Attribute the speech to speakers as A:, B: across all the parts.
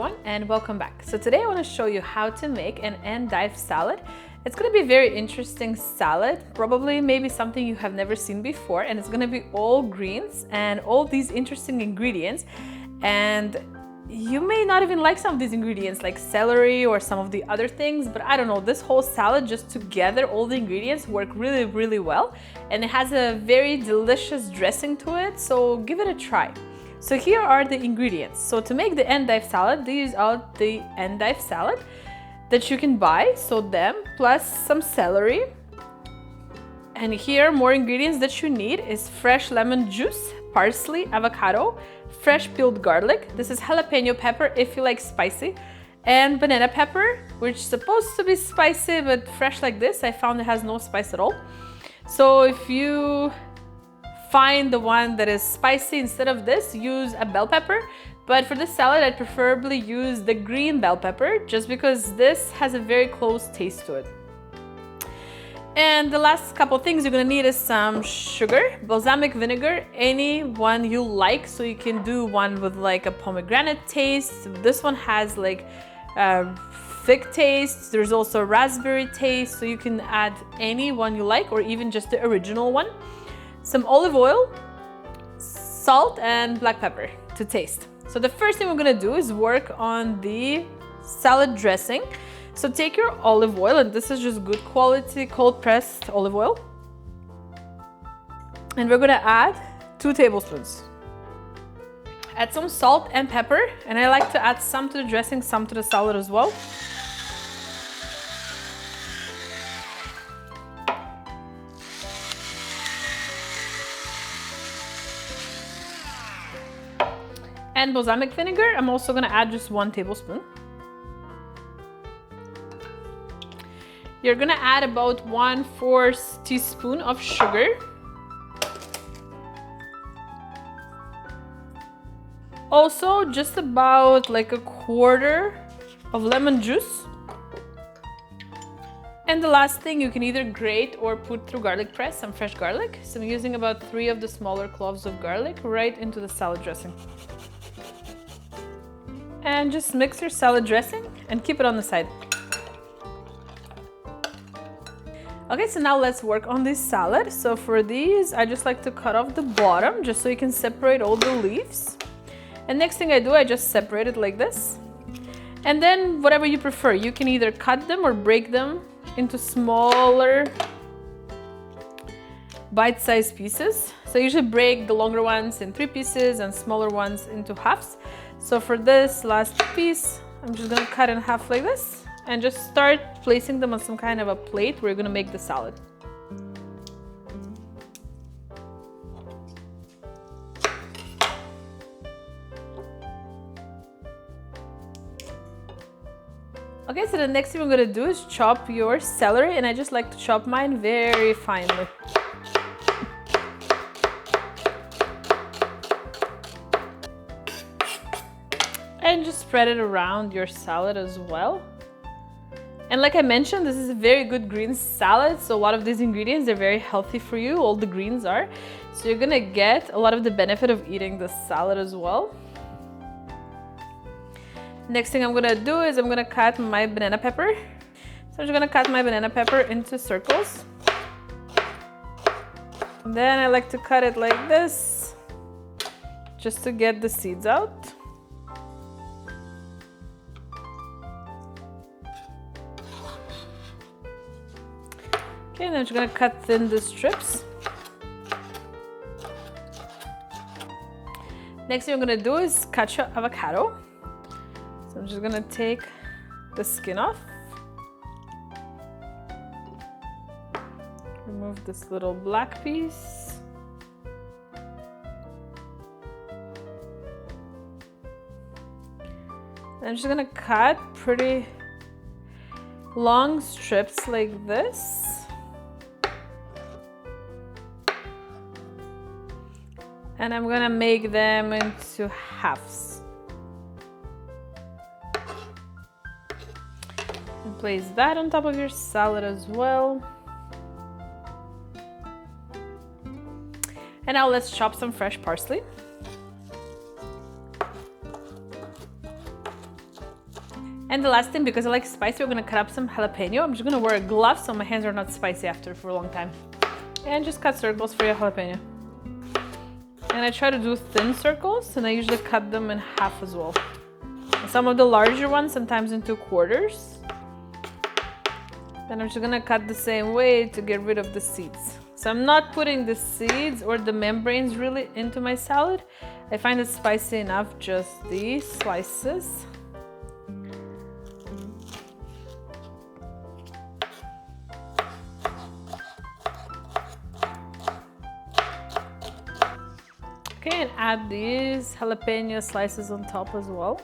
A: everyone, and welcome back. So today I want to show you how to make an endive salad. It's going to be a very interesting salad, probably maybe something you have never seen before, and it's going to be all greens and all these interesting ingredients. And you may not even like some of these ingredients like celery or some of the other things, but I don't know, this whole salad just together, all the ingredients work really well, and it has a very delicious dressing to it, so give it a try. So here are the ingredients. So to make the endive salad, these are the endive salad that you can buy, so them plus some celery. And here more ingredients that you need is fresh lemon juice, parsley, avocado, fresh peeled garlic. This is jalapeno pepper if you like spicy, and banana pepper, which is supposed to be spicy, but fresh like this, I found it has no spice at all. So if you find the one that is spicy instead of this, use a bell pepper. But for this salad, I'd preferably use the green bell pepper just because this has a very close taste to it. And the last couple things you're gonna need is some sugar, balsamic vinegar, any one you like. So you can do one with like a pomegranate taste. This one has like fig taste. There's also raspberry taste. So you can add any one you like or even just the original one. Some olive oil, salt, and black pepper to taste. So the first thing we're gonna do is work on the salad dressing. So take your olive oil, and this is just good quality cold pressed olive oil. And we're gonna add 2 tablespoons. Add some salt and pepper, and I like to add some to the dressing, some to the salad as well. And balsamic vinegar, I'm also gonna add just 1 tablespoon. You're gonna add about 1/4 teaspoon of sugar. Also, just about like 1/4 of lemon juice. And the last thing, you can either grate or put through garlic press, some fresh garlic. So I'm using about 3 of the smaller cloves of garlic right into the salad dressing. And just mix your salad dressing and keep it on the side. Okay, so now let's work on this salad. So for these, I just like to cut off the bottom just so you can separate all the leaves. And next thing I do, I just separate it like this. And then whatever you prefer, you can either cut them or break them into smaller bite-sized pieces. So I usually break the longer ones in 3 pieces and smaller ones into halves. So for this last piece, I'm just gonna cut in half like this and just start placing them on some kind of a plate where you're gonna make the salad. Okay, so the next thing I'm gonna do is chop your celery, and I just like to chop mine very finely. And just spread it around your salad as well. And like I mentioned, this is a very good green salad, so a lot of these ingredients are very healthy for you, all the greens are. So you're gonna get a lot of the benefit of eating the salad as well. Next thing I'm gonna do is I'm gonna cut my banana pepper. So I'm just gonna cut my banana pepper into circles. And then I like to cut it like this, just to get the seeds out. Okay, and I'm just gonna cut thin the strips. Next thing I'm gonna do is cut your avocado. So I'm just gonna take the skin off. Remove this little black piece. And I'm just gonna cut pretty long strips like this. And I'm gonna make them into halves. And place that on top of your salad as well. And now let's chop some fresh parsley. And the last thing, because I like spicy, we're gonna cut up some jalapeno. I'm just gonna wear a glove so my hands are not spicy after for a long time. And just cut circles for your jalapeno. And I try to do thin circles, and I usually cut them in half as well. Some of the larger ones, sometimes into quarters. Then I'm just gonna cut the same way to get rid of the seeds. So I'm not putting the seeds or the membranes really into my salad. I find it spicy enough, just these slices. Okay, and add these jalapeno slices on top as well.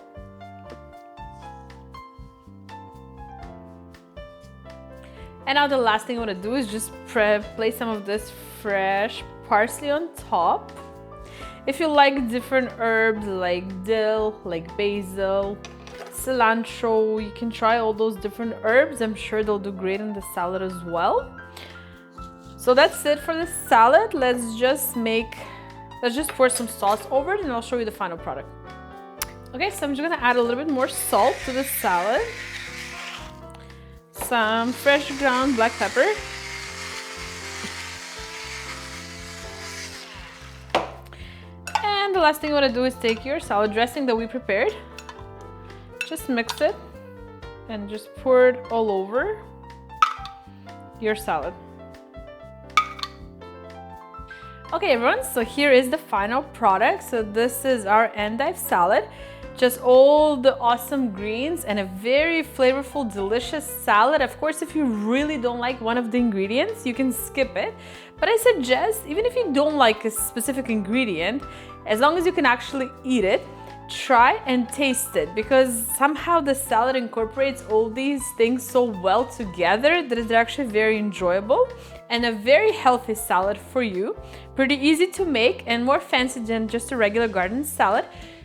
A: And now the last thing I want to do is just place some of this fresh parsley on top. If you like different herbs like dill, like basil, cilantro, you can try all those different herbs. I'm sure they'll do great in the salad as well. So that's it for the salad. Let's just pour some sauce over it and I'll show you the final product. Okay, so I'm just gonna add a little bit more salt to the salad. Some fresh ground black pepper. And the last thing you want to do is take your salad dressing that we prepared. Just mix it and just pour it all over your salad. Okay everyone, so here is the final product. So this is our endive salad. Just all the awesome greens and a very flavorful, delicious salad. Of course, if you really don't like one of the ingredients, you can skip it. But I suggest, even if you don't like a specific ingredient, as long as you can actually eat it, try and taste it, because somehow the salad incorporates all these things so well together that it's actually very enjoyable and a very healthy salad for you. Pretty easy to make and more fancy than just a regular garden salad.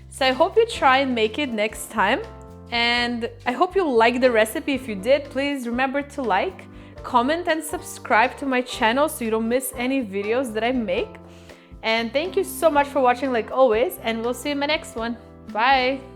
A: So I hope you try and make it next time. And I hope you liked the recipe. If you did, please remember to like, comment and subscribe to my channel so you don't miss any videos that I make. And thank you so much for watching like always, and we'll see you in my next one. Bye!